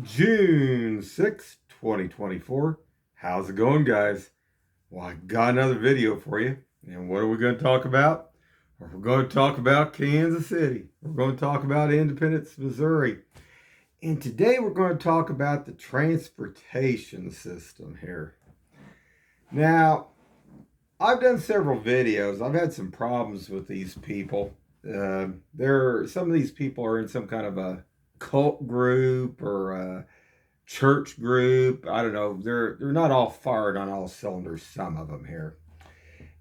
June 6th, 2024. How's it going, guys? Well, I got another video for you. And what are we going to talk about? We're going to talk about Kansas City. We're going to talk about Independence, Missouri. And today we're going to talk about the transportation system here. Now, I've done several videos. I've had some problems with these people. Some of these people are in some kind of a cult group or a church group. I don't know. They're not all fired on all cylinders, some of them here.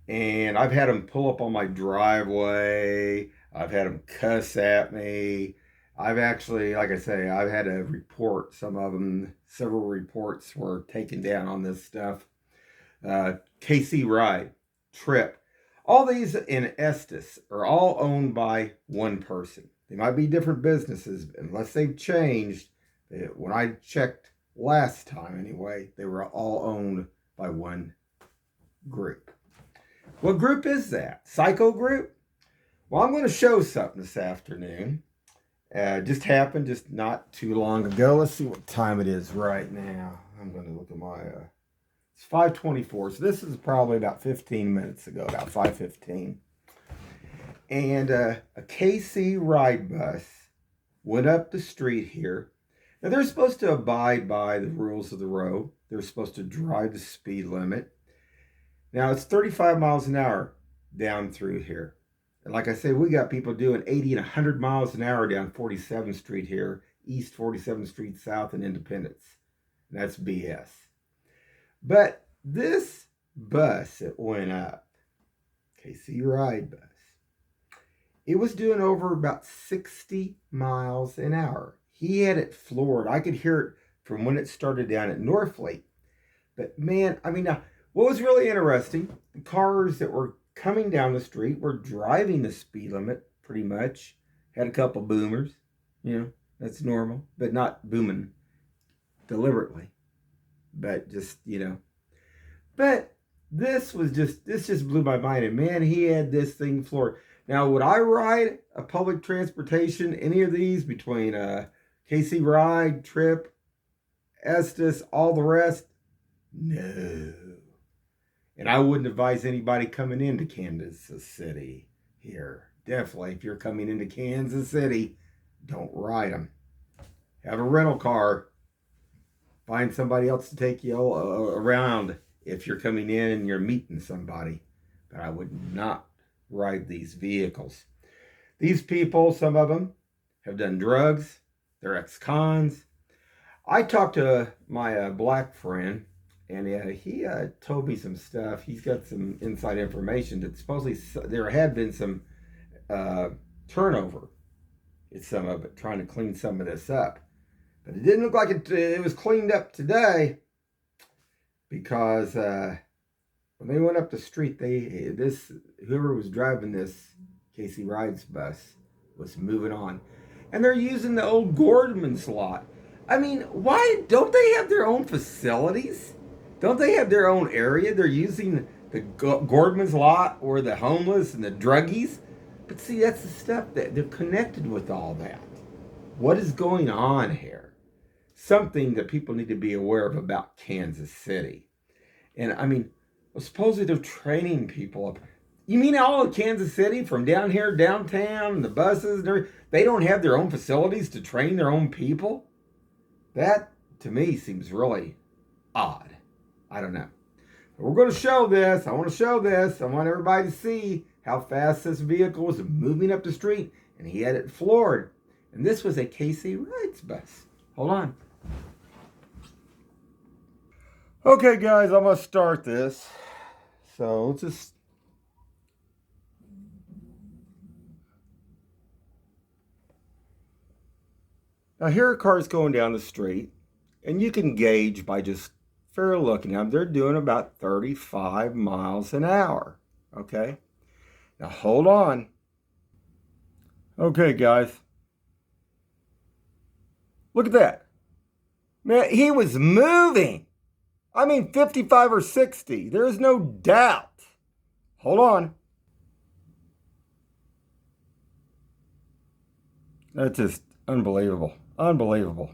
And I've had them pull up on my driveway. I've had them cuss at me. I've actually, like I say, I've had to report some of them. Several reports were taken down on this stuff. KC Ride, Trip, all these in Estes are all owned by one person. They might be different businesses, unless they've changed. When I checked last time anyway, they were all owned by one group. What group is that? Psycho group? Well, I'm going to show something this afternoon. Just happened just not too long ago. Let's see what time it is right now. I'm going to look at my... It's 5:24, so this is probably about 15 minutes ago, about 5:15. And a KC Ride bus went up the street here. Now, they're supposed to abide by the rules of the road. They're supposed to drive the speed limit. Now, it's 35 miles an hour down through here. And like I say, we got people doing 80 and 100 miles an hour down 47th Street here, East 47th Street South in Independence. And that's BS. But this bus that went up, KC Ride bus, it was doing over about 60 miles an hour. He had it floored. I could hear it from when it started down at Northfleet. But man, I mean, now, what was really interesting, the cars that were coming down the street were driving the speed limit pretty much. Had a couple boomers, that's normal, but not booming deliberately. But just, But this just blew my mind. And man, he had this thing floored. Now, would I ride a public transportation, any of these between KC Ride, Trip, Estes, all the rest? No. And I wouldn't advise anybody coming into Kansas City here. Definitely, if you're coming into Kansas City, don't ride them. Have a rental car. Find somebody else to take you around if you're coming in and you're meeting somebody. But I would not ride these vehicles. These people, some of them, have done drugs. They're ex-cons. I talked to my black friend, and he told me some stuff. He's got some inside information that supposedly there had been some turnover in some of it, trying to clean some of this up. But it didn't look like it was cleaned up today, because when they went up the street, whoever was driving this KC Rides bus was moving on. And they're using the old Gordman's lot. I mean, why don't they have their own facilities? Don't they have their own area? They're using the Gordman's lot or the homeless and the druggies. But see, that's the stuff that they're connected with all that. What is going on here? Something that people need to be aware of about Kansas City. And I mean, supposedly they're training people up. You mean all of Kansas City, from down here, downtown, the buses, they don't have their own facilities to train their own people? That, to me, seems really odd. I don't know. But we're going to show this. I want to show this. I want everybody to see how fast this vehicle was moving up the street. And he had it floored. And this was a KC Rides bus. Hold on. Okay, guys, I'm going to start this. So let's just... Now, here are cars going down the street, and you can gauge by just fair looking at them. They're doing about 35 miles an hour, okay? Now, hold on. Okay, guys. Look at that. Man, he was moving. I mean, 55 or 60. There is no doubt. Hold on. That's just unbelievable. Unbelievable.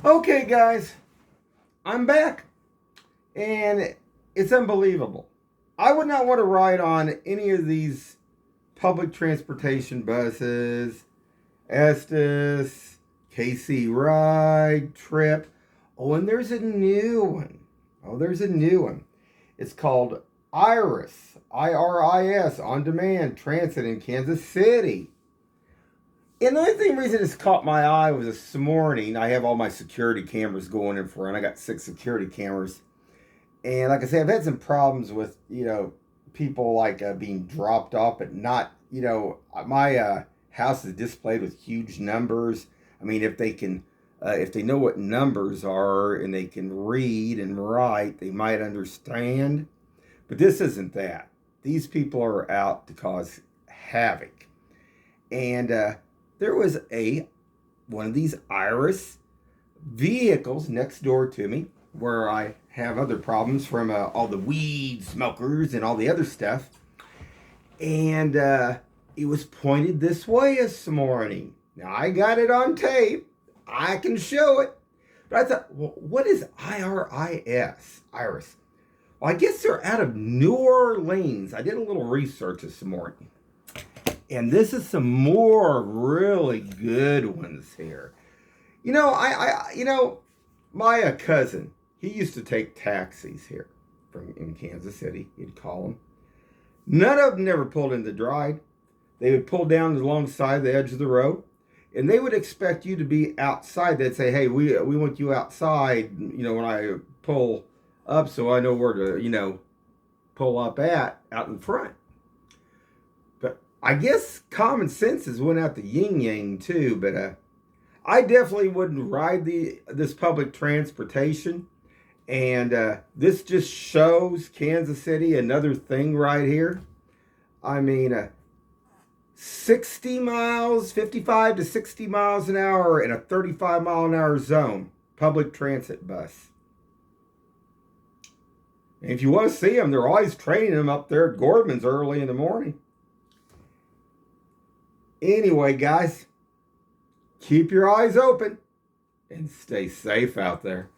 Okay, guys, I'm back, and it's unbelievable. I would not want to ride on any of these public transportation buses, Estes, KC Ride, Trip. Oh, and there's a new one. Oh, there's a new one. It's called Iris, IRIS, On Demand Transit in Kansas City. And the only reason it's caught my eye was this morning. I have all my security cameras going in front. I got 6 security cameras. And like I say, I've had some problems with, people like being dropped off, but not, my house is displayed with huge numbers. I mean, if they know what numbers are and they can read and write, they might understand. But this isn't that. These people are out to cause havoc. And there was one of these Iris vehicles next door to me where I have other problems from all the weed smokers and all the other stuff. And it was pointed this way this morning. Now, I got it on tape. I can show it. But I thought, well, what is IRIS? Iris. Well, I guess they're out of New Orleans. I did a little research this morning. And this is some more really good ones here. My cousin, he used to take taxis here in Kansas City. He'd call them. None of them never pulled into Drive. They would pull down alongside the edge of the road, and they would expect you to be outside. They'd say, "Hey, we want you outside, when I pull up, so I know where to, pull up out in front." But I guess common sense has went out the yin yang too. But I definitely wouldn't ride this public transportation. And this just shows Kansas City, another thing right here. I mean, 60 miles, 55 to 60 miles an hour in a 35 mile an hour zone, public transit bus. And if you want to see them, they're always training them up there at Gordman's early in the morning. Anyway, guys, keep your eyes open and stay safe out there.